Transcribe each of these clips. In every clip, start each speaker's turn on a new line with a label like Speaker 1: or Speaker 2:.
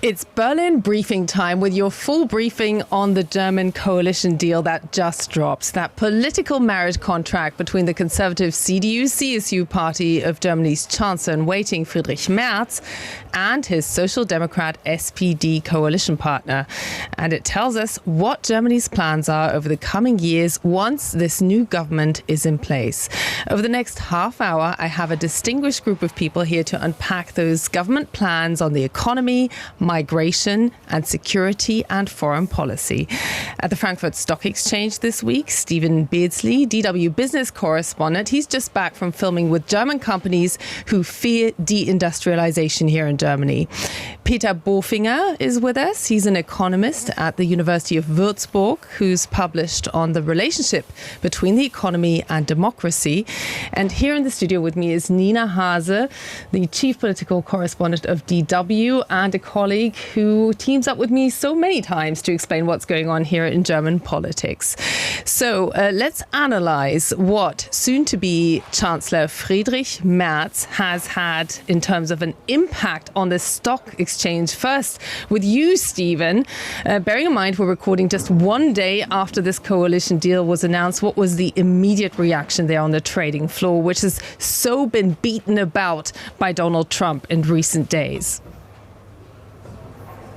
Speaker 1: It's Berlin briefing time with your full briefing on the German coalition deal that just dropped. That political marriage contract between the conservative CDU-CSU party of Germany's Chancellor-in-waiting Friedrich Merz and his Social Democrat SPD coalition partner. And it tells us what Germany's plans are over the coming years once this new government is in place. Over the next half hour, I have a distinguished group of people here to unpack those government plans on the economy, migration and security and foreign policy. At the Frankfurt Stock Exchange this week, Stephen Beardsley, DW business correspondent, he's just back from filming with German companies who fear deindustrialization here in Germany. Peter Bofinger is with us. He's an economist at the University of Würzburg who's published on the relationship between the economy and democracy. And here in the studio with me is Nina Haase, the chief political correspondent of DW and a colleague who teams up with me so many times to explain what's going on here in German politics. So let's analyze what soon-to-be Chancellor Friedrich Merz has had in terms of an impact on the stock exchange. First, with you, Stephen. Bearing in mind we're recording just one day after this coalition deal was announced, what was the immediate reaction there on the trading floor, which has so been beaten about by Donald Trump in recent days?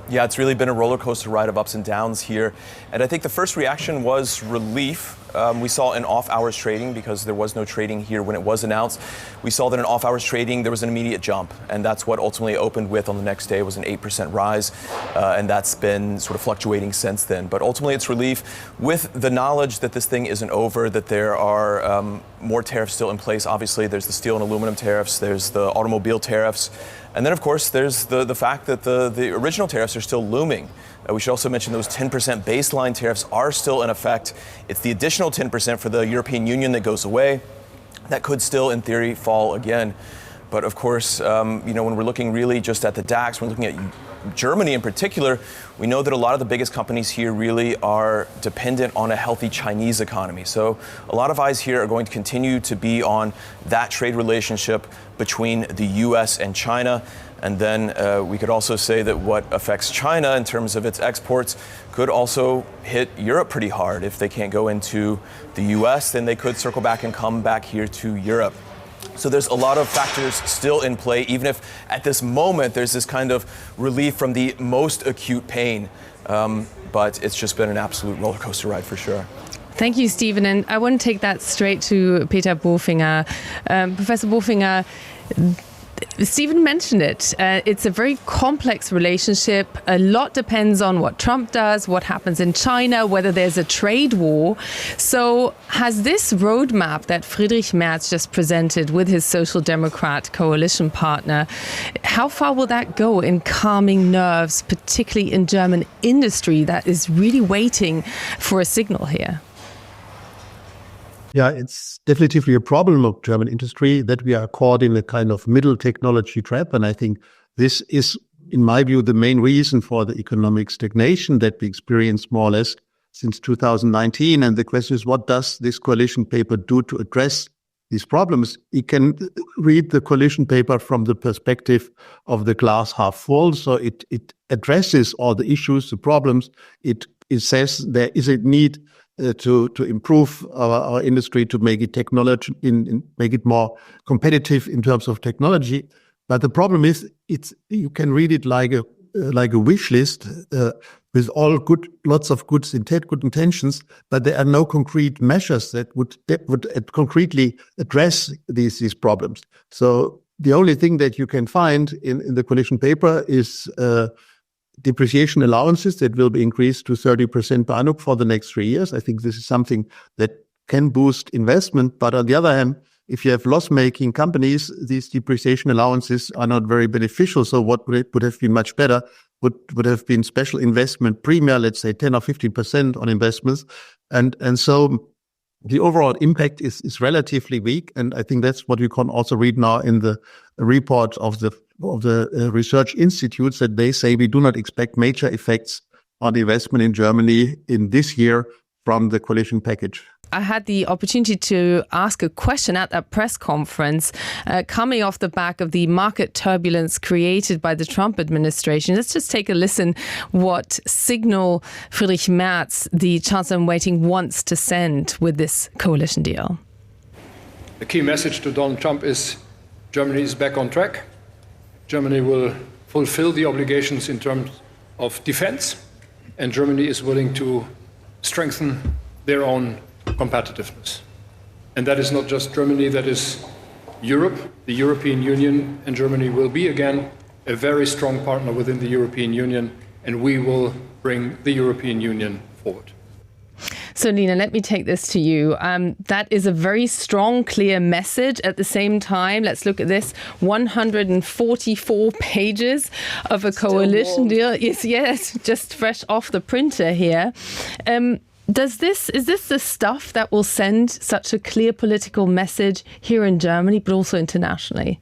Speaker 2: Yeah, it's really been a roller coaster ride of ups and downs here. And I think the first reaction was relief. We saw in off-hours trading, because there was no trading here when it was announced. We saw that in off-hours trading, there was an immediate jump. And that's what ultimately opened with on the next day was an 8% rise. And that's been sort of fluctuating since then. But ultimately, it's relief with the knowledge that this thing isn't over, that there are more tariffs still in place. Obviously, there's the steel and aluminum tariffs. There's the automobile tariffs. And then, of course, there's the fact that the original tariffs are still looming. We should also mention those 10% baseline tariffs are still in effect. It's the additional 10% for the European Union that goes away. That could still, in theory, fall again. But of course, when we're looking really just at the DAX, we're looking at Germany in particular, we know that a lot of the biggest companies here really are dependent on a healthy Chinese economy. So a lot of eyes here are going to continue to be on that trade relationship between the U.S. and China. And then we could also say that what affects China in terms of its exports could also hit Europe pretty hard. If they can't go into the U.S., then they could circle back and come back here to Europe. So there's a lot of factors still in play, even if at this moment there's this kind of relief from the most acute pain. But it's just been an absolute roller coaster ride for sure.
Speaker 1: Thank you, Stephen. And I want to take that straight to Peter Bofinger. Professor Bofinger, Stephen mentioned it. It's a very complex relationship. A lot depends on what Trump does, what happens in China, whether there's a trade war. So has this roadmap that Friedrich Merz just presented with his Social Democrat coalition partner, how far will that go in calming nerves, particularly in German industry that is really waiting for a signal here?
Speaker 3: Yeah, it's definitively a problem of German industry that we are caught in a kind of middle technology trap. And I think this is, in my view, the main reason for the economic stagnation that we experience more or less since 2019. And the question is, what does this coalition paper do to address these problems? You can read the coalition paper from the perspective of the glass half full. So it addresses all the issues, the problems. It says there is a need to improve our industry, to make it make it more competitive in terms of technology. But the problem is, you can read it like a wish list with lots of good intentions, but there are no concrete measures that would concretely address these problems. So the only thing that you can find in the coalition paper is depreciation allowances that will be increased to 30% per annum for the next 3 years. I think this is something that can boost investment. But on the other hand, if you have loss-making companies, these depreciation allowances are not very beneficial. So what would have been much better would have been special investment premia, let's say 10 or 15% on investments. And so the overall impact is relatively weak. And I think that's what we can also read now in the report of the research institutes, that they say we do not expect major effects on investment in Germany in this year from the coalition package.
Speaker 1: I had the opportunity to ask a question at that press conference coming off the back of the market turbulence created by the Trump administration. Let's just take a listen what signal Friedrich Merz, the Chancellor-in-Waiting, wants to send with this coalition deal.
Speaker 4: The key message to Donald Trump is Germany is back on track. Germany will fulfill the obligations in terms of defense, and Germany is willing to strengthen their own competitiveness. And that is not just Germany, that is Europe, the European Union, and Germany will be again a very strong partner within the European Union, and we will bring the European Union forward.
Speaker 1: So, Lina, let me take this to you. That is a very strong, clear message. At the same time, let's look at this. 144 pages of a coalition deal. Yes, just fresh off the printer here. Is this the stuff that will send such a clear political message here in Germany, but also internationally?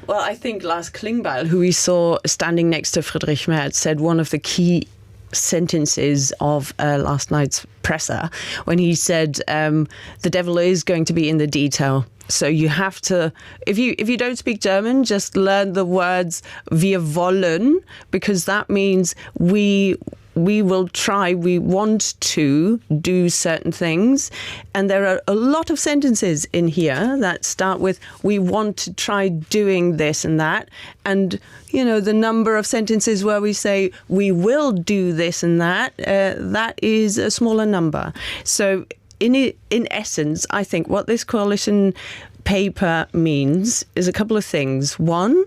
Speaker 5: Well, I think Lars Klingbeil, who we saw standing next to Friedrich Merz, said one of the key sentences of last night's presser when he said the devil is going to be in the detail. So you have to, if you don't speak German, just learn the words wir wollen, because that means we will try, we want to do certain things. And there are a lot of sentences in here that start with, we want to try doing this and that. And, you know, the number of sentences where we say, we will do this and that, that is a smaller number. So in essence, I think what this coalition paper means is a couple of things. One,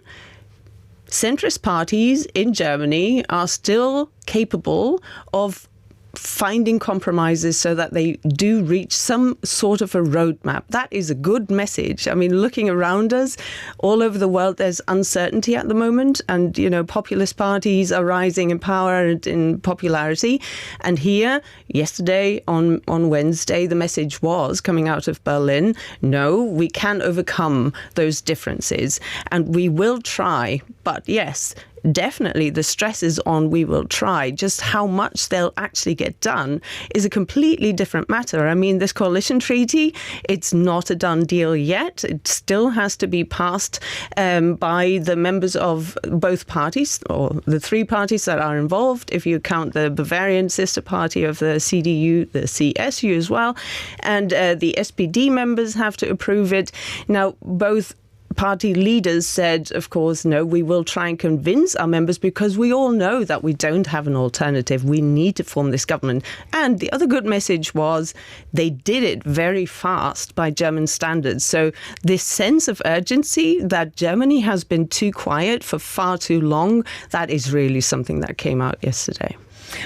Speaker 5: centrist parties in Germany are still capable of finding compromises so that they do reach some sort of a roadmap. That is a good message. I mean, looking around us, all over the world, there's uncertainty at the moment. And, you know, populist parties are rising in power and in popularity. And here, yesterday, on Wednesday, the message was coming out of Berlin, no, we can overcome those differences. And we will try. But yes, definitely the stress is on we will try. Just how much they'll actually get done is a completely different matter. I mean, this coalition treaty, it's not a done deal yet. It still has to be passed by the members of both parties, or the three parties that are involved, if you count the Bavarian sister party of the CDU, the CSU as well, and the SPD members have to approve it. Now, both party leaders said, of course, no, we will try and convince our members, because we all know that we don't have an alternative. We need to form this government. And the other good message was they did it very fast by German standards. So this sense of urgency that Germany has been too quiet for far too long, that is really something that came out yesterday.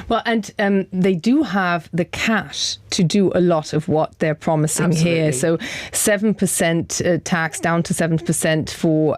Speaker 1: Well, and they do have the cash to do a lot of what they're promising here. So 7% tax down to 7% for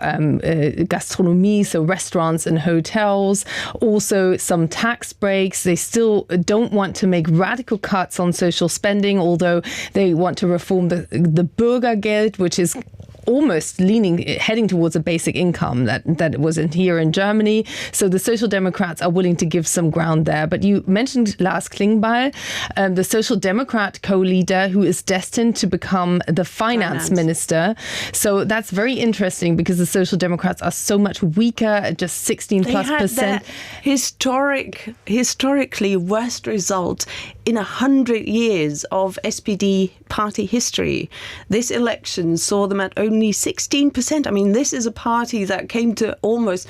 Speaker 1: gastronomy, so restaurants and hotels. Also some tax breaks. They still don't want to make radical cuts on social spending, although they want to reform the Bürgergeld, which is almost heading towards a basic income that wasn't here in Germany. So the Social Democrats are willing to give some ground there. But you mentioned Lars Klingbeil, the Social Democrat co-leader who is destined to become the finance minister. So that's very interesting because the Social Democrats are so much weaker at just 16+%. Historically
Speaker 5: worst result in 100 years of SPD party history. This election saw them at only 16%. I mean, this is a party that came to almost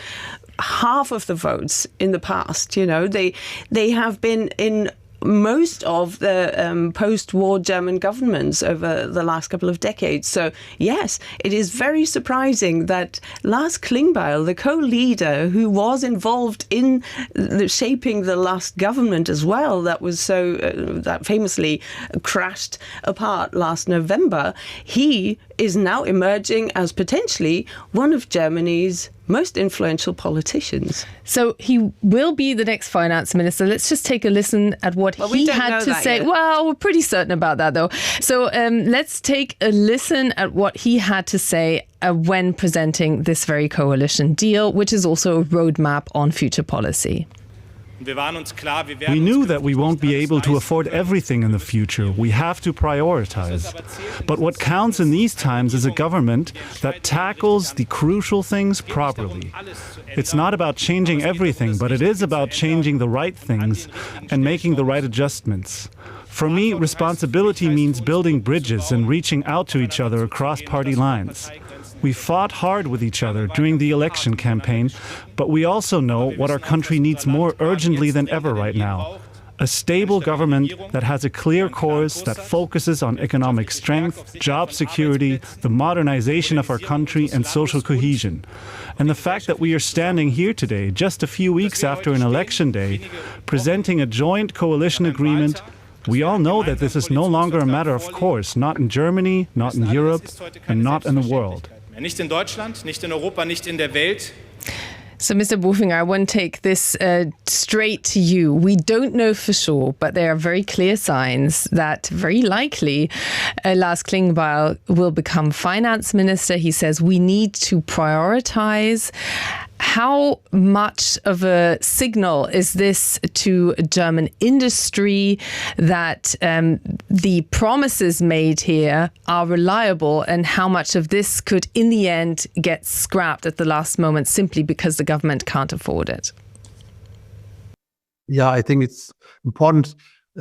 Speaker 5: half of the votes in the past. You know, they have been in most of the post-war German governments over the last couple of decades. So, yes, it is very surprising that Lars Klingbeil, the co-leader who was involved in shaping the last government as well, that was that famously crashed apart last November, he is now emerging as potentially one of Germany's most influential politicians. So he will be the next finance minister. Let's just take a listen at what he had to say. Yet. Well, we're pretty certain about that, though. So let's take a listen at what he had to say when presenting this very coalition deal, which is also a roadmap on future policy.
Speaker 6: We knew that we won't be able to afford everything in the future. We have to prioritize. But what counts in these times is a government that tackles the crucial things properly. It's not about changing everything, but it is about changing the right things and making the right adjustments. For me, responsibility means building bridges and reaching out to each other across party lines. We fought hard with each other during the election campaign, but we also know what our country needs more urgently than ever right now. A stable government that has a clear course, that focuses on economic strength, job security, the modernization of our country, and social cohesion. And the fact that we are standing here today, just a few weeks after an election day, presenting a joint coalition agreement, we all know that this is no longer a matter of course, not in Germany, not in Europe, and not in the world.
Speaker 7: Nicht in Deutschland, nicht in Europa, nicht in der Welt.
Speaker 1: So, Mr. Bofinger, I want to take this straight to you. We don't know for sure, but there are very clear signs that very likely Lars Klingbeil will become finance minister. He says we need to prioritize. How much of a signal is this to German industry that the promises made here are reliable, and how much of this could in the end get scrapped at the last moment simply because the government can't afford it?
Speaker 3: Yeah, I think it's important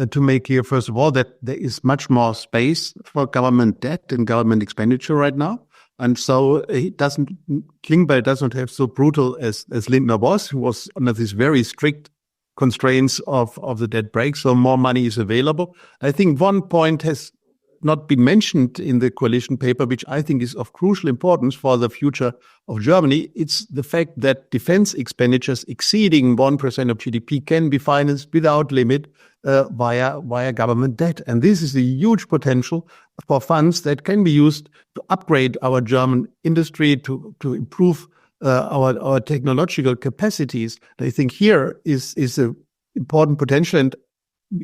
Speaker 3: to make clear, first of all, that there is much more space for government debt and government expenditure right now. And so Klingbeil doesn't have so brutal as Lindner was, who was under these very strict constraints of the debt brake. So more money is available. I think one point has not been mentioned in the coalition paper, which I think is of crucial importance for the future of Germany. It's the fact that defense expenditures exceeding 1% of GDP can be financed without limit via government debt. And this is a huge potential for funds that can be used to upgrade our German industry, to improve our technological capacities. I think here is an important potential. And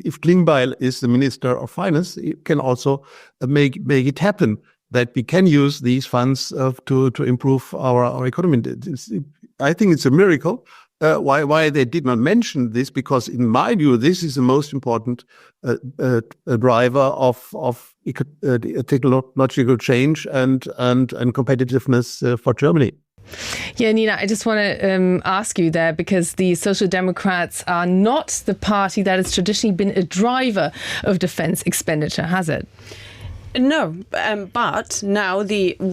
Speaker 3: if Klingbeil is the Minister of Finance, it can also make it happen that we can use these funds to improve our economy. I think it's a miracle. Why they did not mention this? Because in my view, this is the most important driver of technological change and competitiveness for Germany.
Speaker 1: Yeah, Nina, I just want to ask you there, because the Social Democrats are not the party that has traditionally been a driver of defense expenditure, has it?
Speaker 5: No, but now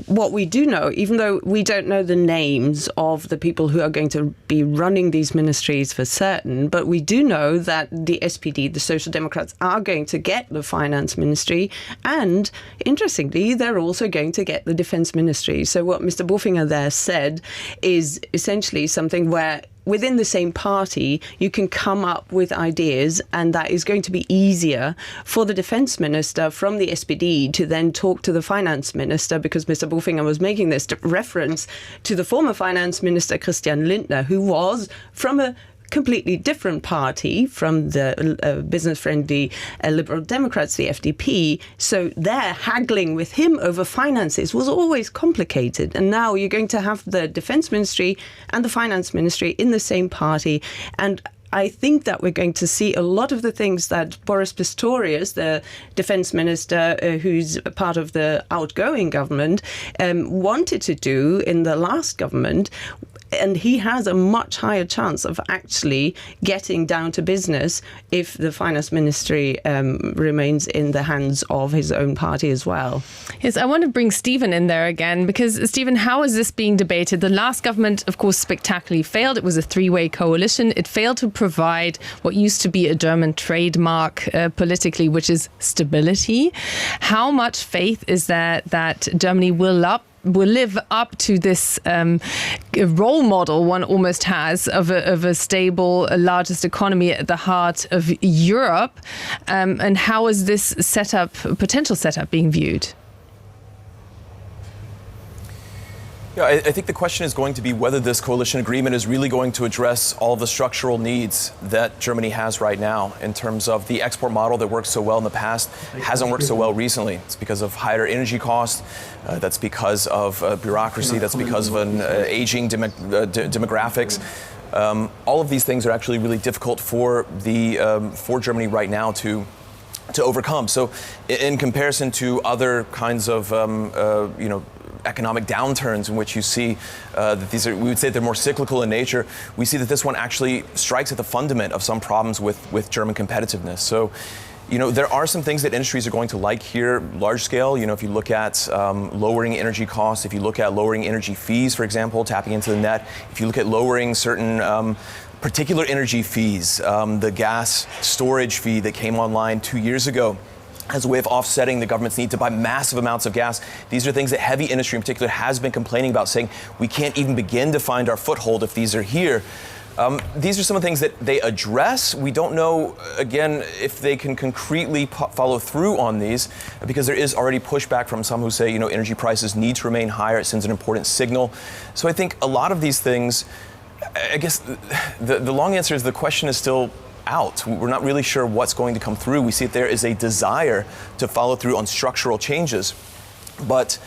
Speaker 5: what we do know, even though we don't know the names of the people who are going to be running these ministries for certain, but we do know that the SPD, the Social Democrats, are going to get the finance ministry, and interestingly, they're also going to get the defense ministry. So what Mr. Bofinger there said is essentially something where within the same party, you can come up with ideas, and that is going to be easier for the defense minister from the SPD to then talk to the finance minister, because Mr. Bofinger was making this reference to the former finance minister, Christian Lindner, who was from a completely different party from the business-friendly Liberal Democrats, the FDP. So their haggling with him over finances was always complicated. And now you're going to have the defense ministry and the finance ministry in the same party. And I think that we're going to see a lot of the things that Boris Pistorius, the defense minister, who's part of the outgoing government, wanted to do in the last government. And he has a much higher chance of actually getting down to business if the finance ministry remains in the hands of his own party as well.
Speaker 1: Yes, I want to bring Stephen in there again, because, Stephen, how is this being debated? The last government, of course, spectacularly failed. It was a three-way coalition. It failed to provide what used to be a German trademark politically, which is stability. How much faith is there that Germany will live up to this role model one almost has of a stable, largest economy at the heart of Europe? And how is this potential setup being viewed?
Speaker 2: Yeah, I think the question is going to be whether this coalition agreement is really going to address all of the structural needs that Germany has right now in terms of the export model that worked so well in the past hasn't worked so well recently. It's because of higher energy costs. That's because of bureaucracy. That's because of an aging demographics. All of these things are actually really difficult for Germany right now to overcome. So in comparison to other kinds of economic downturns in which you see that these are, we would say they're more cyclical in nature, we see that this one actually strikes at the fundament of some problems with German competitiveness. So, there are some things that industries are going to like here, large scale. If you look at lowering energy costs, if you look at lowering energy fees, for example, tapping into the net, if you look at lowering certain particular energy fees, the gas storage fee that came online 2 years ago, as a way of offsetting the government's need to buy massive amounts of gas. These are things that heavy industry in particular has been complaining about, saying we can't even begin to find our foothold if these are here. These are some of the things that they address. We don't know, again, if they can concretely follow through on these, because there is already pushback from some who say, energy prices need to remain higher. It sends an important signal. So I think a lot of these things, I guess the long answer is the question is still out. We're not really sure what's going to come through. We see that there is a desire to follow through on structural changes, but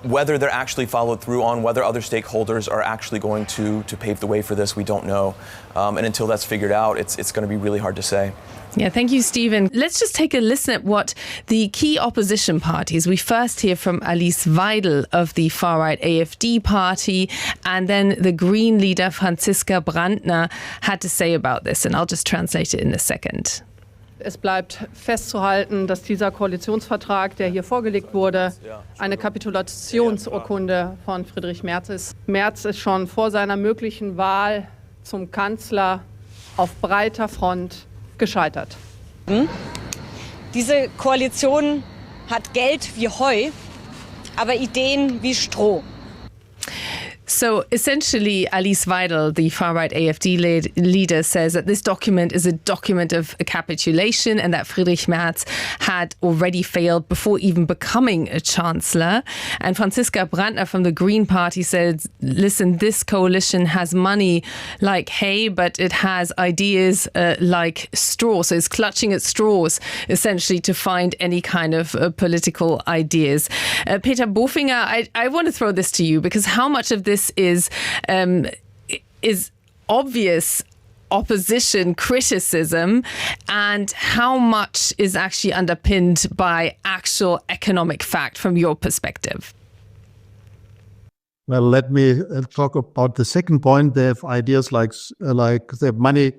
Speaker 2: whether they're actually followed through on, whether other stakeholders are actually going to pave the way for this, we don't know. And until that's figured out, it's going to be really hard to say.
Speaker 1: Yeah, thank you, Stephen. Let's just take a listen at what the key opposition parties. We first hear from Alice Weidel of the far-right AfD party, and then the Green leader Franziska Brandner had to say about this, and I'll just translate it in a second.
Speaker 8: Es bleibt festzuhalten, dass dieser Koalitionsvertrag, der hier vorgelegt wurde, eine Kapitulationsurkunde von Friedrich Merz ist. Merz ist schon vor seiner möglichen Wahl zum Kanzler auf breiter Front gescheitert.
Speaker 9: Diese Koalition hat Geld wie Heu, aber Ideen wie Stroh.
Speaker 1: So essentially, Alice Weidel, the far-right AfD leader, says that this document is a document of a capitulation and that Friedrich Merz had already failed before even becoming a chancellor. And Franziska Brandner from the Green Party said, listen, this coalition has money like hay, but it has ideas like straw. So it's clutching at straws, essentially, to find any kind of political ideas. Peter Bofinger, I want to throw this to you, because how much of this is obvious opposition criticism, and how much is actually underpinned by actual economic fact from your perspective?
Speaker 3: Well, let me talk about the second point. They have ideas like they have money,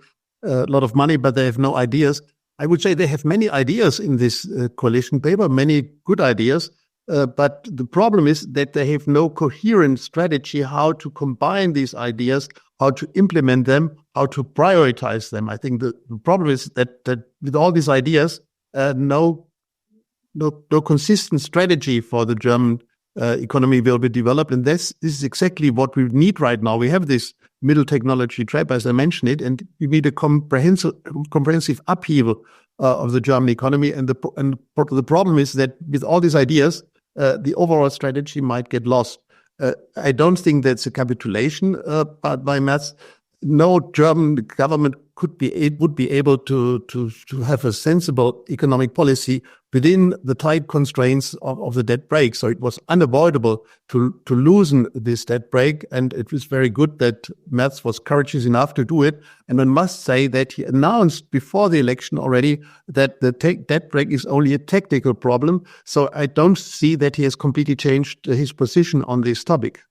Speaker 3: a lot of money, but they have no ideas. I would say they have many ideas in this coalition paper, many good ideas. But the problem is that they have no coherent strategy how to combine these ideas, how to implement them, how to prioritize them. I think the problem is that with all these ideas, no consistent strategy for the German economy will be developed. And this is exactly what we need right now. We have this middle technology trap, as I mentioned it, and we need a comprehensive upheaval of the German economy. And the problem is that with all these ideas, the overall strategy might get lost. I don't think that's a capitulation by Merz. No German government would be able to have a sensible economic policy within the tight constraints of the debt brake. So it was unavoidable to loosen this debt brake, and it was very good that Merz was courageous enough to do it. And one must say that he announced before the election already that the debt brake is only a technical problem. So I don't see that he has completely changed his position on this topic.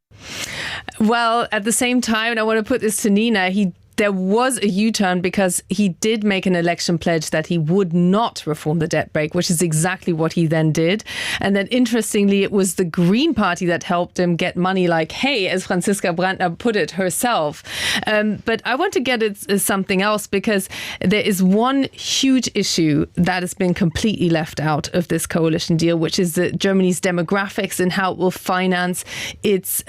Speaker 1: Well, at the same time, and I want to put this to Nina, there was a U-turn, because he did make an election pledge that he would not reform the debt brake, which is exactly what he then did. And then interestingly, it was the Green Party that helped him get money like hay, as Franziska Brandner put it herself. But I want to get at something else, because there is one huge issue that has been completely left out of this coalition deal, which is Germany's demographics and how it will finance its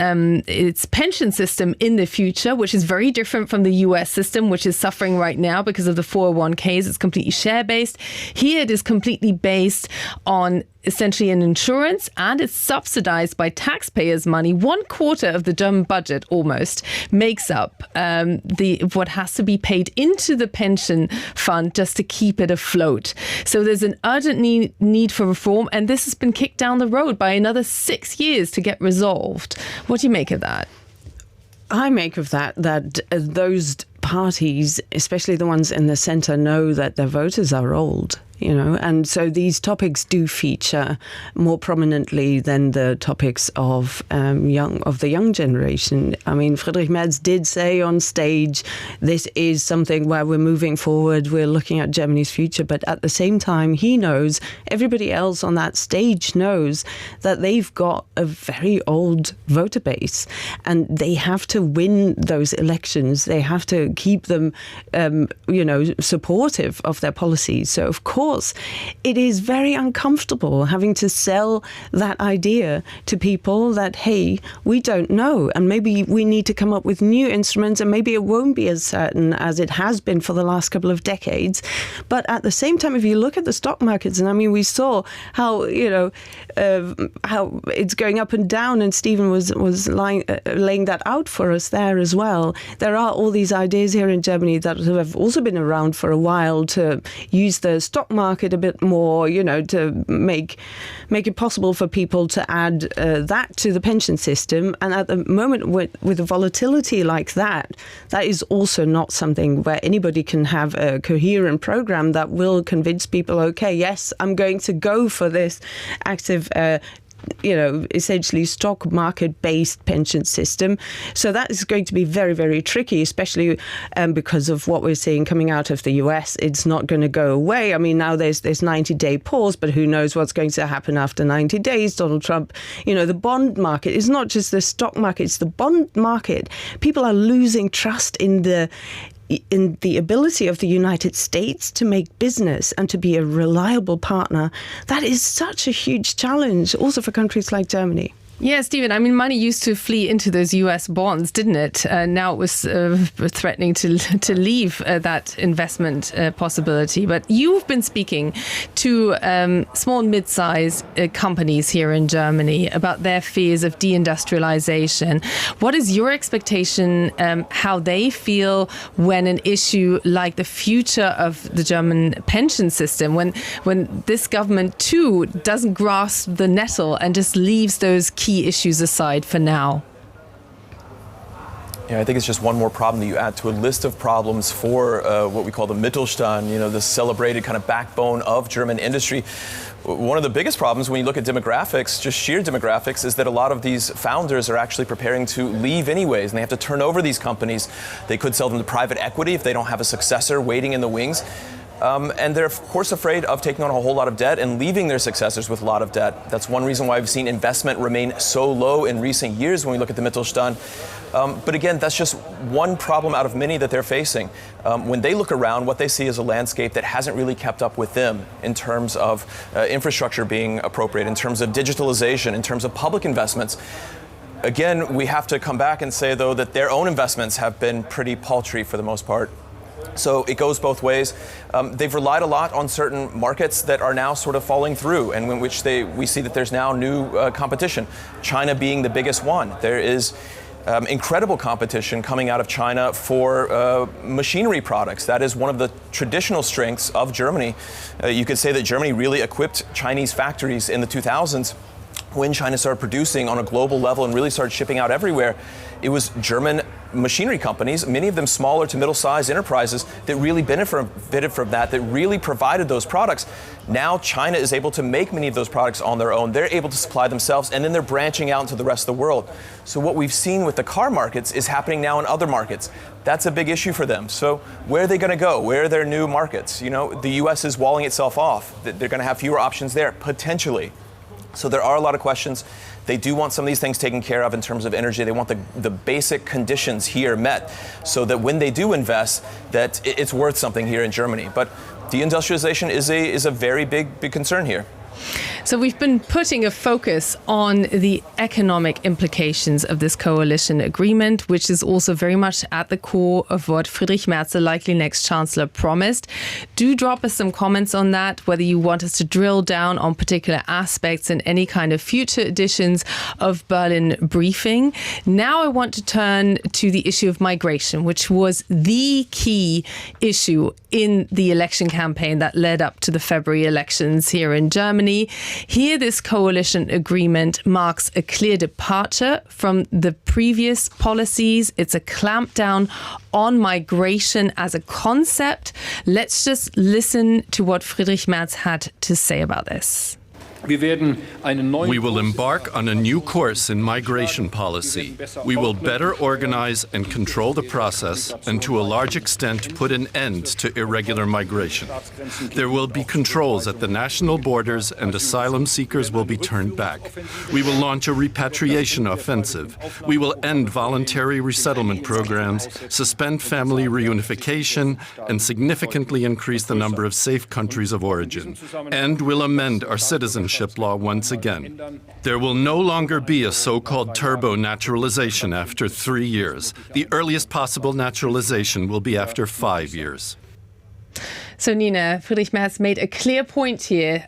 Speaker 1: pension system in the future, which is very different from the US system, which is suffering right now because of the 401ks. It's completely share-based. Here it is completely based on essentially an insurance, and it's subsidized by taxpayers' money. 1/4 of the German budget almost makes up what has to be paid into the pension fund just to keep it afloat. So there's an urgent need for reform, and this has been kicked down the road by another 6 years to get resolved. What do you make of that?
Speaker 5: I make of that those parties, especially the ones in the centre, know that their voters are old. And so these topics do feature more prominently than the topics of the young generation. I mean, Friedrich Merz did say on stage, this is something where we're moving forward, we're looking at Germany's future, but at the same time, he knows, everybody else on that stage knows that they've got a very old voter base, and they have to win those elections. They have to keep them, supportive of their policies. So, of course, it is very uncomfortable having to sell that idea to people that, hey, we don't know, and maybe we need to come up with new instruments, and maybe it won't be as certain as it has been for the last couple of decades. But at the same time, if you look at the stock markets, and I mean, we saw how it's going up and down, and Stephen was laying that out for us there as well. There are all these ideas here in Germany that have also been around for a while to use the stock market a bit more, to make it possible for people to add that to the pension system. And at the moment, with a volatility like that is also not something where anybody can have a coherent program that will convince people, okay, yes, I'm going to go for this active essentially stock market-based pension system. So that is going to be very, very tricky, especially because of what we're seeing coming out of the US. It's not going to go away. I mean, now there's 90-day pause, but who knows what's going to happen after 90 days. Donald Trump, the bond market is not just the stock market, it's the bond market. People are losing trust in the ability of the United States to make business and to be a reliable partner. That is such a huge challenge also for countries like Germany.
Speaker 1: Yeah, Stephen, I mean, money used to flee into those US bonds, didn't it? Now it was threatening to leave that investment possibility. But you've been speaking to small and mid-sized companies here in Germany about their fears of deindustrialization. What is your expectation how they feel when an issue like the future of the German pension system, when this government too doesn't grasp the nettle and just leaves those key issues aside for now?
Speaker 2: Yeah, I think it's just one more problem that you add to a list of problems for what we call the Mittelstand, the celebrated kind of backbone of German industry. One of the biggest problems when you look at demographics, just sheer demographics, is that a lot of these founders are actually preparing to leave anyways, and they have to turn over these companies. They could sell them to private equity if they don't have a successor waiting in the wings. And they're, of course, afraid of taking on a whole lot of debt and leaving their successors with a lot of debt. That's one reason why we've seen investment remain so low in recent years when we look at the Mittelstand. But again, that's just one problem out of many that they're facing. When they look around, what they see is a landscape that hasn't really kept up with them in terms of infrastructure being appropriate, in terms of digitalization, in terms of public investments. Again, we have to come back and say, though, that their own investments have been pretty paltry for the most part. So it goes both ways. They've relied a lot on certain markets that are now sort of falling through, and in which we see that there's now new competition, China being the biggest one. There is incredible competition coming out of China for machinery products. That is one of the traditional strengths of Germany. You could say that Germany really equipped Chinese factories in the 2000s. When China started producing on a global level and really started shipping out everywhere, it was German machinery companies, many of them smaller to middle-sized enterprises, that really benefited from that really provided those products. Now China is able to make many of those products on their own. They're able to supply themselves, and then they're branching out into the rest of the world. So what we've seen with the car markets is happening now in other markets. That's a big issue for them. So where are they going to go? Where are their new markets? The U.S. is walling itself off. They're going to have fewer options there, potentially. So there are a lot of questions. They do want some of these things taken care of in terms of energy. They want the basic conditions here met so that when they do invest, that it's worth something here in Germany. But deindustrialization is a very big concern here.
Speaker 1: So we've been putting a focus on the economic implications of this coalition agreement, which is also very much at the core of what Friedrich Merz, the likely next chancellor, promised. Do drop us some comments on that, whether you want us to drill down on particular aspects in any kind of future editions of Berlin Briefing. Now I want to turn to the issue of migration, which was the key issue in the election campaign that led up to the February elections here in Germany. Here, this coalition agreement marks a clear departure from the previous policies. It's a clampdown on migration as a concept. Let's just listen to what Friedrich Merz had to say about this.
Speaker 10: We will embark on a new course in migration policy. We will better organize and control the process and to a large extent put an end to irregular migration. There will be controls at the national borders and asylum seekers will be turned back. We will launch a repatriation offensive. We will end voluntary resettlement programs, suspend family reunification, and significantly increase the number of safe countries of origin. And we'll amend our citizenship law once again. There will no longer be a so-called turbo naturalization after 3 years. The earliest possible naturalization will be after 5 years.
Speaker 1: So, Nina, Friedrich Merz made a clear point here,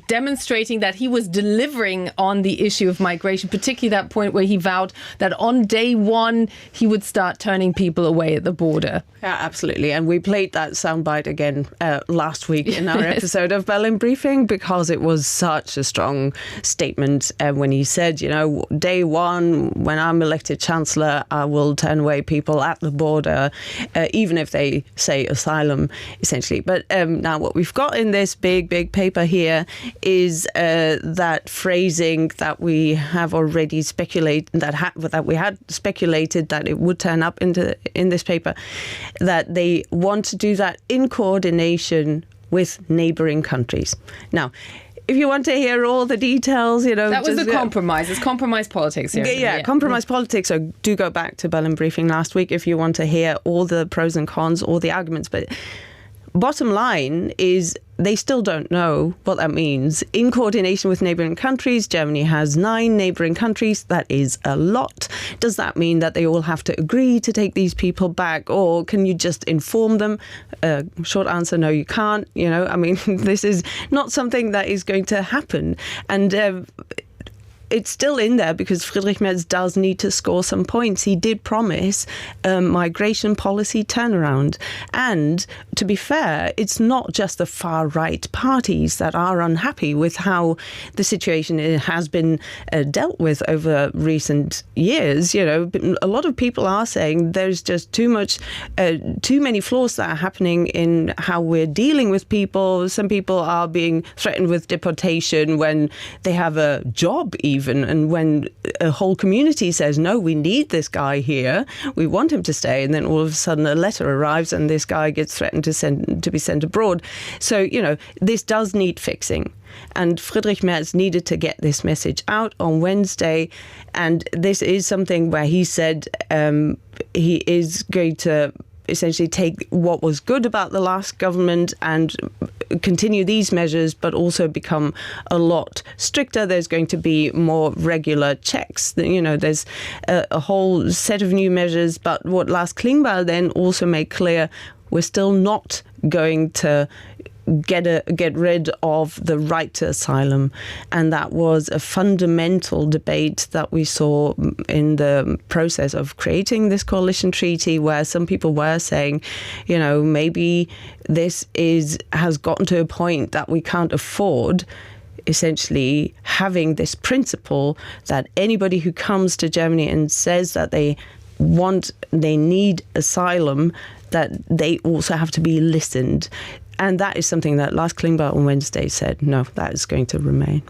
Speaker 1: demonstrating that he was delivering on the issue of migration, particularly that point where he vowed that on day one he would start turning people away at the border.
Speaker 5: Yeah, absolutely. And we played that soundbite again last week in our episode of Berlin Briefing because it was such a strong statement when he said, you know, day one, when I'm elected Chancellor, I will turn away people at the border, even if they say asylum, essentially. But now what we've got in this big paper here is that phrasing that we have already speculated, that we had speculated that it would turn up in this paper, that they want to do that in coordination with neighbouring countries. Now, if you want to hear all the details, you know...
Speaker 1: That was the compromise. It's compromise politics here.
Speaker 5: Yeah, compromise politics. So do go back to Berlin Briefing last week if you want to hear all the pros and cons, all the arguments. But bottom line is they still don't know what that means. In coordination with neighbouring countries, Germany has 9 neighbouring countries. That is a lot. Does that mean that they all have to agree to take these people back, or can you just inform them? Short answer, no, you can't. You know, I mean, this is not something that is going to happen. And it's still in there because Friedrich Merz does need to score some points. He did promise a migration policy turnaround. And to be fair, it's not just the far-right parties that are unhappy with how the situation has been dealt with over recent years. You know, a lot of people are saying there's just too many flaws that are happening in how we're dealing with people. Some people are being threatened with deportation when they have a job even. And when a whole community says, no, we need this guy here, we want him to stay, and then all of a sudden a letter arrives and this guy gets threatened to be sent abroad. So, you know, this does need fixing. And Friedrich Merz needed to get this message out on Wednesday. And this is something where he said he is going to essentially take what was good about the last government and continue these measures, but also become a lot stricter. There's going to be more regular checks. You know, there's a whole set of new measures. But what Lars Klingbeil then also made clear, we're still not going to get rid of the right to asylum. And that was a fundamental debate that we saw in the process of creating this coalition treaty, where some people were saying, you know, maybe this has gotten to a point that we can't afford essentially having this principle that anybody who comes to Germany and says that they need asylum, that they also have to be listened. And that is something that Lars Klingbeil on Wednesday said, no, that is going to remain.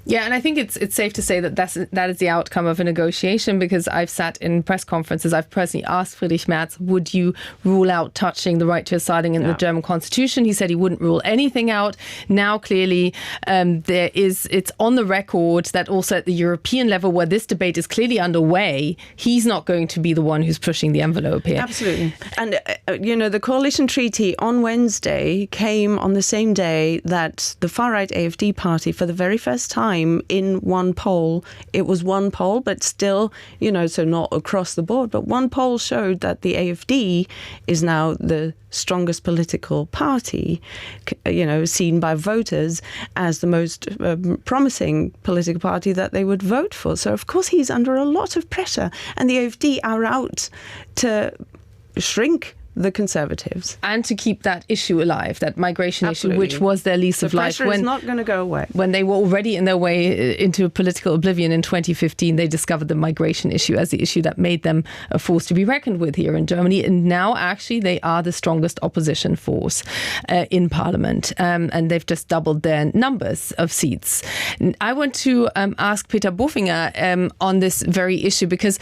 Speaker 1: Yeah, and I think it's safe to say that that is the outcome of a negotiation, because I've sat in press conferences. I've personally asked Friedrich Merz, would you rule out touching the right to asylum in the German constitution? He said he wouldn't rule anything out. Now, clearly, it's on the record that also at the European level, where this debate is clearly underway, he's not going to be the one who's pushing the envelope here.
Speaker 5: Absolutely. And, you know, the coalition treaty on Wednesday came on the same day that the far-right AfD party, for the very first time, in one poll, it was one poll, but still, you know, so not across the board, but one poll showed that the AfD is now the strongest political party, you know, seen by voters as the most promising political party that they would vote for. So, of course, he's under a lot of pressure, and the AfD are out to shrink the Conservatives.
Speaker 1: And to keep that issue alive, that migration
Speaker 5: Absolutely.
Speaker 1: issue, which was their lease of life.
Speaker 5: The pressure is not going to go away.
Speaker 1: When they were already in their way into political oblivion in 2015, they discovered the migration issue as the issue that made them a force to be reckoned with here in Germany. And now, actually, they are the strongest opposition force in Parliament. And they've just doubled their numbers of seats. I want to ask Peter Bofinger on this very issue, because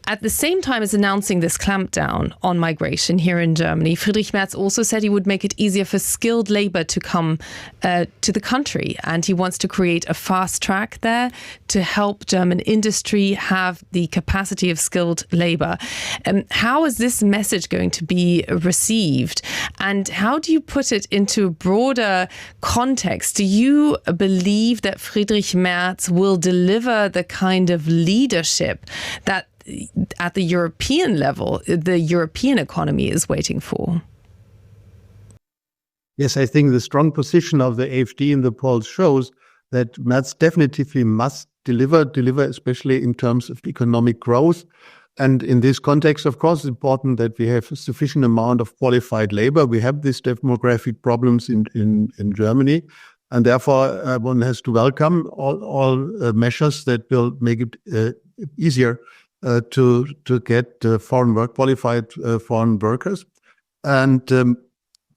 Speaker 1: at the same time as announcing this clampdown on migration here in Germany, Friedrich Merz also said he would make it easier for skilled labor to come to the country. And he wants to create a fast track there to help German industry have the capacity of skilled labor. How is this message going to be received? And how do you put it into a broader context? Do you believe that Friedrich Merz will deliver the kind of leadership that at the European level, the European economy is waiting for?
Speaker 3: Yes, I think the strong position of the AfD in the polls shows that Merz definitively must deliver, especially in terms of economic growth. And in this context, of course, it's important that we have a sufficient amount of qualified labor. We have these demographic problems in Germany. And therefore, one has to welcome all measures that will make it easier to get qualified foreign workers. And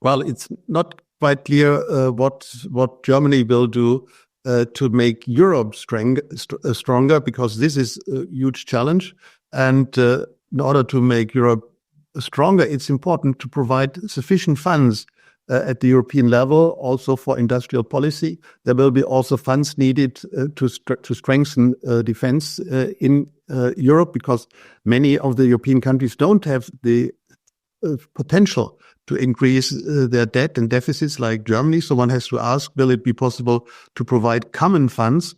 Speaker 3: well, it's not quite clear what Germany will do to make Europe stronger, because this is a huge challenge. And in order to make Europe stronger, it's important to provide sufficient funds at the European level, also for industrial policy. There will be also funds needed to strengthen defense in Europe, because many of the European countries don't have the potential to increase their debt and deficits like Germany. So one has to ask, will it be possible to provide common funds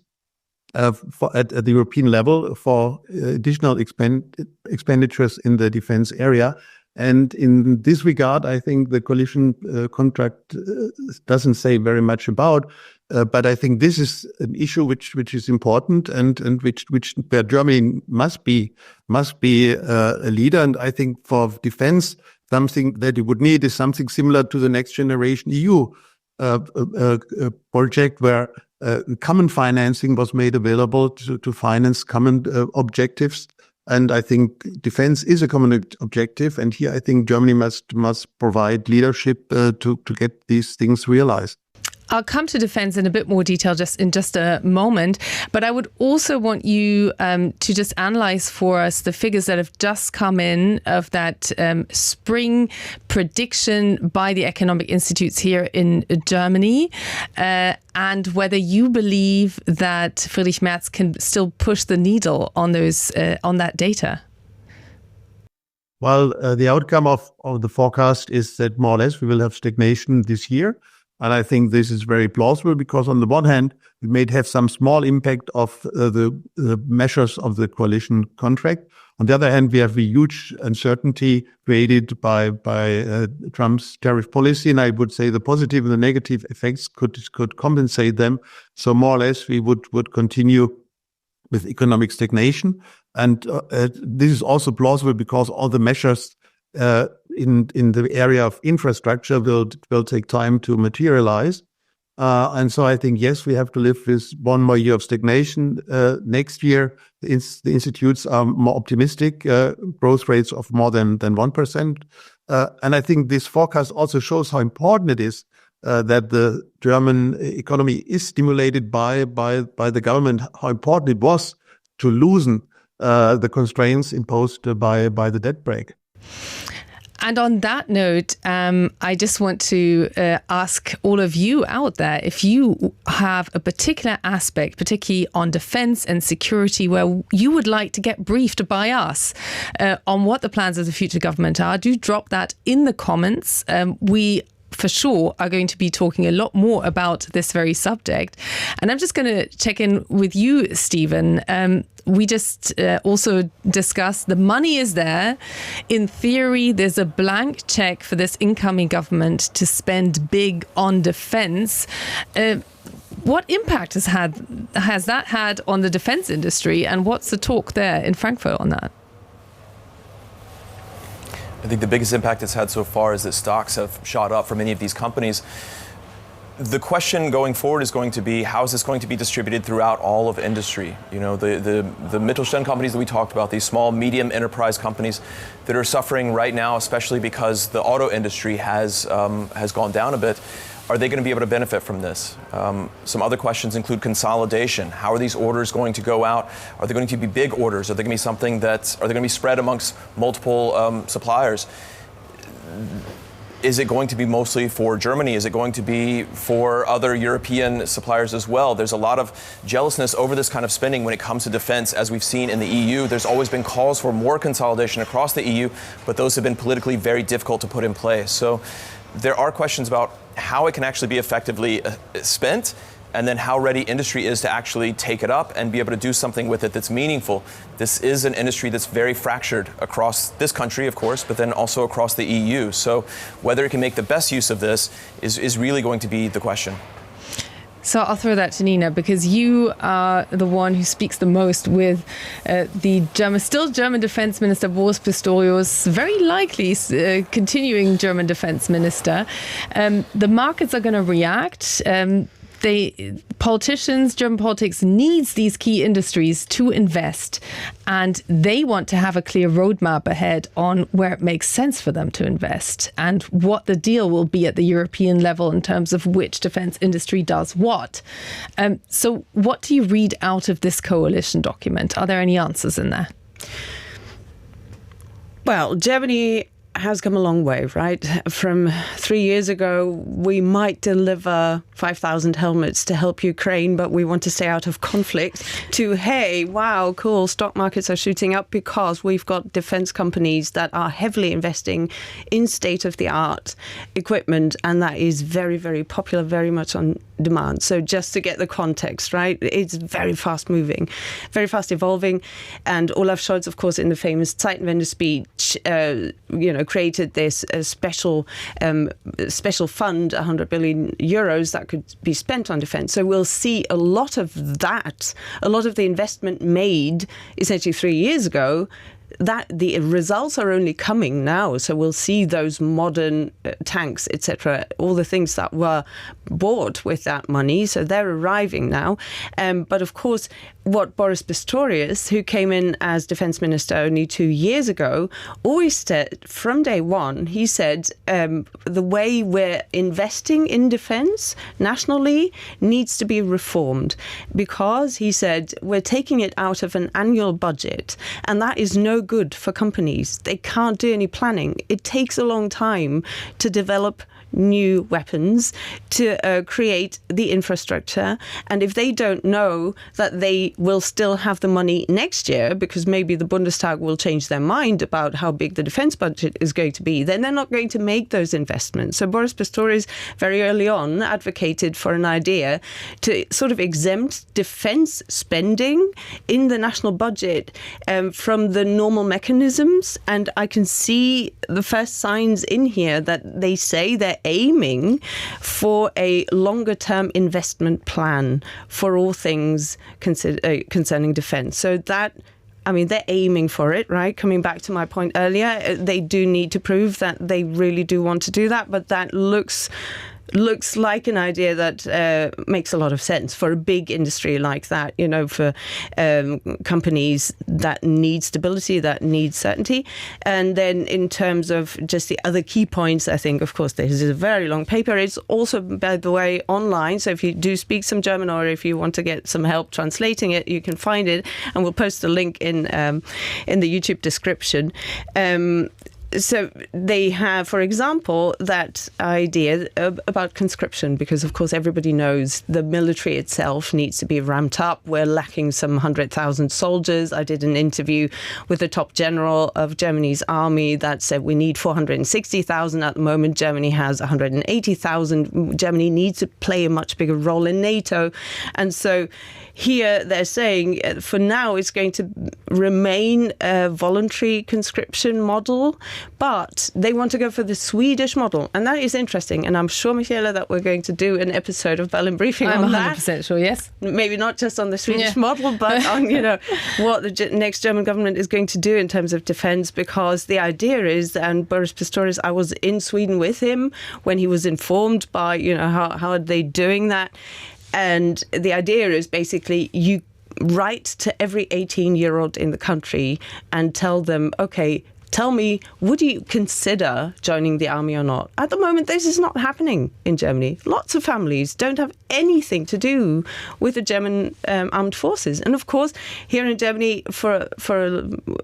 Speaker 3: at the European level for additional expenditures in the defense area? And in this regard, I think the coalition contract doesn't say very much about, but I think this is an issue which is important and where Germany must be a leader. And I think for defense, something that you would need is something similar to the Next Generation EU project, where common financing was made available to finance common objectives. And I think defense is a common objective. And here I think Germany must provide leadership to get these things realized.
Speaker 1: I'll come to defense in a bit more detail in just a moment, but I would also want you to just analyze for us the figures that have just come in of that spring prediction by the economic institutes here in Germany, and whether you believe that Friedrich Merz can still push the needle on those on that data.
Speaker 3: Well, the outcome of the forecast is that more or less we will have stagnation this year. And I think this is very plausible, because on the one hand, we may have some small impact of the measures of the coalition contract. On the other hand, we have a huge uncertainty created by Trump's tariff policy. And I would say the positive and the negative effects could compensate them. So more or less, we would continue with economic stagnation. And this is also plausible because all the measures in the area of infrastructure will take time to materialize. And so I think, yes, we have to live with one more year of stagnation. Next year, the institutes are more optimistic, growth rates of more than 1%. And I think this forecast also shows how important it is that the German economy is stimulated by the government, how important it was to loosen the constraints imposed by the debt brake.
Speaker 1: And on that note, I just want to ask all of you out there, if you have a particular aspect, particularly on defense and security, where you would like to get briefed by us on what the plans of the future government are, do drop that in the comments. We for sure are going to be talking a lot more about this very subject. And I'm just going to check in with you, Stephen. We just also discussed the money is there. In theory, there's a blank check for this incoming government to spend big on defense. What impact has that had on the defense industry, and what's the talk there in Frankfurt on that?
Speaker 2: I think the biggest impact it's had so far is that stocks have shot up for many of these companies. The question going forward is going to be, how is this going to be distributed throughout all of industry? You know, the Mittelstand companies that we talked about, these small, medium enterprise companies that are suffering right now, especially because the auto industry has gone down a bit. Are they going to be able to benefit from this? Some other questions include consolidation. How are these orders going to go out? Are they going to be big orders? Are they going to be something are they going to be spread amongst multiple suppliers? Is it going to be mostly for Germany? Is it going to be for other European suppliers as well? There's a lot of jealousness over this kind of spending when it comes to defense, as we've seen in the EU. There's always been calls for more consolidation across the EU, but those have been politically very difficult to put in place. So there are questions about how it can actually be effectively spent, and then how ready industry is to actually take it up and be able to do something with it that's meaningful. This is an industry that's very fractured across this country, of course, but then also across the EU. So whether it can make the best use of this is really going to be the question.
Speaker 1: So I'll throw that to Nina, because you are the one who speaks the most with the still German Defense Minister Boris Pistorius, very likely continuing German Defense Minister. The markets are going to react. German politics needs these key industries to invest, and they want to have a clear roadmap ahead on where it makes sense for them to invest and what the deal will be at the European level in terms of which defense industry does what. So what do you read out of this coalition document? Are there any answers in there?
Speaker 5: Well, Germany has come a long way, right? From 3 years ago, we might deliver 5,000 helmets to help Ukraine, but we want to stay out of conflict, to, hey, wow, cool, stock markets are shooting up because we've got defense companies that are heavily investing in state-of-the-art equipment, and that is very, very popular, very much on demand. So just to get the context, right, it's very fast moving, very fast evolving. And Olaf Scholz, of course, in the famous Zeitenwende speech, created this special fund, 100 billion euros that could be spent on defense. So we'll see a lot of that, a lot of the investment made essentially 3 years ago, that the results are only coming now. So we'll see those modern tanks, etc., all the things that were bought with that money. So they're arriving now. But of course, what Boris Pistorius, who came in as defense minister only 2 years ago, always said from day one, he said the way we're investing in defense nationally needs to be reformed, because he said we're taking it out of an annual budget, and that is no good for companies. They can't do any planning. It takes a long time to develop new weapons, to create the infrastructure. And if they don't know that they will still have the money next year, because maybe the Bundestag will change their mind about how big the defense budget is going to be, then they're not going to make those investments. So Boris Pistorius very early on advocated for an idea to sort of exempt defense spending in the national budget from the normal mechanisms. And I can see the first signs in here that they say they're aiming for a longer-term investment plan for all things concerning defense. So that, I mean, they're aiming for it, right? Coming back to my point earlier, they do need to prove that they really do want to do that, but that looks like an idea that makes a lot of sense for a big industry like that, for companies that need stability, that need certainty. And then in terms of just the other key points, I think, of course, this is a very long paper. It's also, by the way, online. So if you do speak some German, or if you want to get some help translating it, you can find it. And we'll post a link in the YouTube description. So they have, for example, that idea about conscription, because, of course, everybody knows the military itself needs to be ramped up. We're lacking some 100,000 soldiers. I did an interview with the top general of Germany's army that said we need 460,000 at the moment. Germany has 180,000. Germany needs to play a much bigger role in NATO. And so here they're saying for now it's going to remain a voluntary conscription model. But they want to go for the Swedish model. And that is interesting. And I'm sure, Michaela, that we're going to do an episode of Berlin Briefing on that.
Speaker 1: I'm 100% sure, yes.
Speaker 5: Maybe not just on the Swedish model, but on, what the next German government is going to do in terms of defense, because the idea is, and Boris Pistorius, I was in Sweden with him when he was informed by, how are they doing that? And the idea is basically you write to every 18-year-old in the country and tell them, okay, tell me, would you consider joining the army or not? At the moment, this is not happening in Germany. Lots of families don't have anything to do with the German armed forces. And of course, here in Germany, for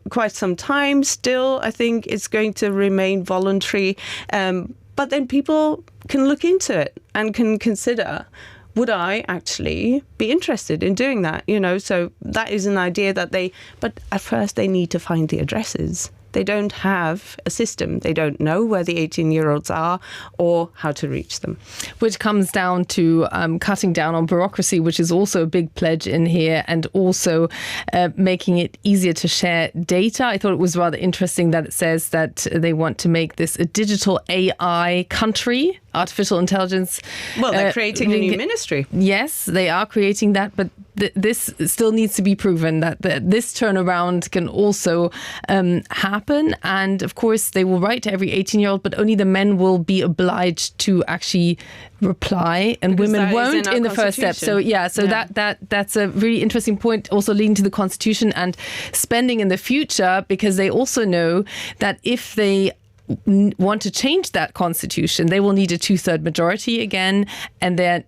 Speaker 5: quite some time still, I think it's going to remain voluntary. But then people can look into it and can consider, would I actually be interested in doing that? So that is an idea but at first they need to find the addresses. They don't have a system. They don't know where the 18-year-olds are or how to reach them.
Speaker 1: Which comes down to cutting down on bureaucracy, which is also a big pledge in here, and also making it easier to share data. I thought it was rather interesting that it says that they want to make this a digital AI country, artificial intelligence.
Speaker 5: Well, they're creating a new ministry.
Speaker 1: Yes, they are creating that, but this still needs to be proven that this turnaround can also happen. And of course, they will write to every 18-year-old, but only the men will be obliged to actually reply, and
Speaker 5: because
Speaker 1: women won't in the first step. So that's a really interesting point, also leading to the constitution and spending in the future, because they also know that if they want to change that constitution, they will need a 2/3 majority again, and they're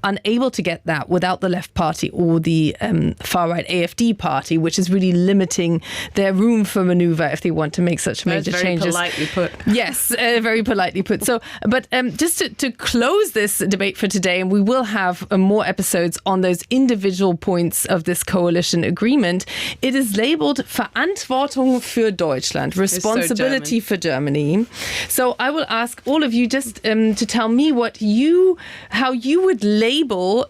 Speaker 1: unable to get that without the Left Party or the far-right AfD party, which is really limiting their room for maneuver if they want to make such major changes.
Speaker 5: Very politely put.
Speaker 1: Yes, very politely put. So, but just to close this debate for today, and we will have more episodes on those individual points of this coalition agreement, it is labeled Verantwortung für Deutschland, responsibility for Germany. So I will ask all of you just to tell me how you would label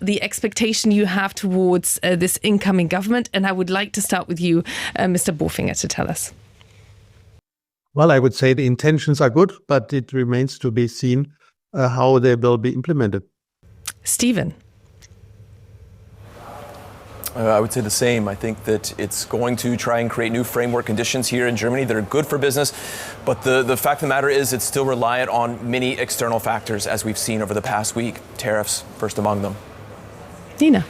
Speaker 1: the expectation you have towards this incoming government. And I would like to start with you, Mr. Bofinger, to tell us.
Speaker 3: Well, I would say the intentions are good, but it remains to be seen how they will be implemented.
Speaker 1: Stephen.
Speaker 2: I would say the same. I think that it's going to try and create new framework conditions here in Germany that are good for business. But the fact of the matter is it's still reliant on many external factors, as we've seen over the past week, tariffs first among them.
Speaker 1: Nina.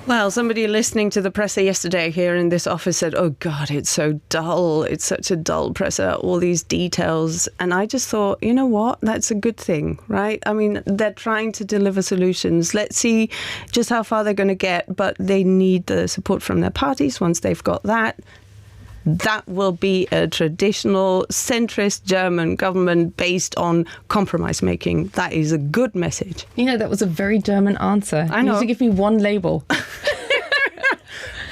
Speaker 5: Well, somebody listening to the presser yesterday here in this office said, oh, God, it's so dull. It's such a dull presser, all these details. And I just thought, you know what? That's a good thing, right? I mean, they're trying to deliver solutions. Let's see just how far they're going to get. But they need the support from their parties. Once they've got that, that will be a traditional centrist German government based on compromise making. That is a good message.
Speaker 1: That was a very German answer.
Speaker 5: I know.
Speaker 1: You need to give me one label.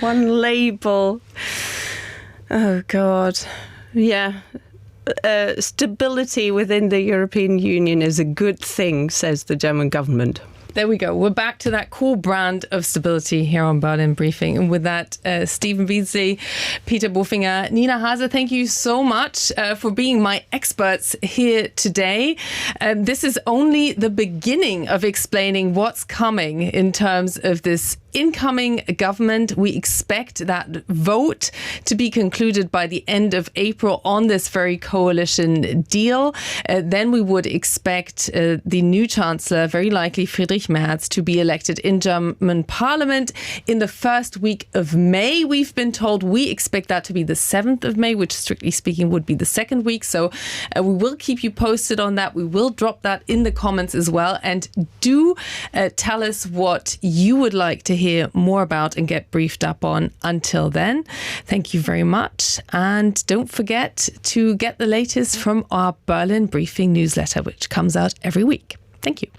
Speaker 5: One label. Oh, God. Yeah. Stability within the European Union is a good thing, says the German government.
Speaker 1: There we go. We're back to that cool brand of stability here on Berlin Briefing. And with that, Stephen Beardsley, Peter Bofinger, Nina Haase, thank you so much for being my experts here today. This is only the beginning of explaining what's coming in terms of this incoming government. We expect that vote to be concluded by the end of April on this very coalition deal. Then we would expect the new chancellor, very likely Friedrich Merz, to be elected in German parliament in the first week of May. We've been told we expect that to be the 7th of May, which strictly speaking would be the second week. So we will keep you posted on that. We will drop that in the comments as well. And do tell us what you would like to hear more about and get briefed up on. Until then, thank you very much. And don't forget to get the latest from our Berlin Briefing newsletter, which comes out every week. Thank you.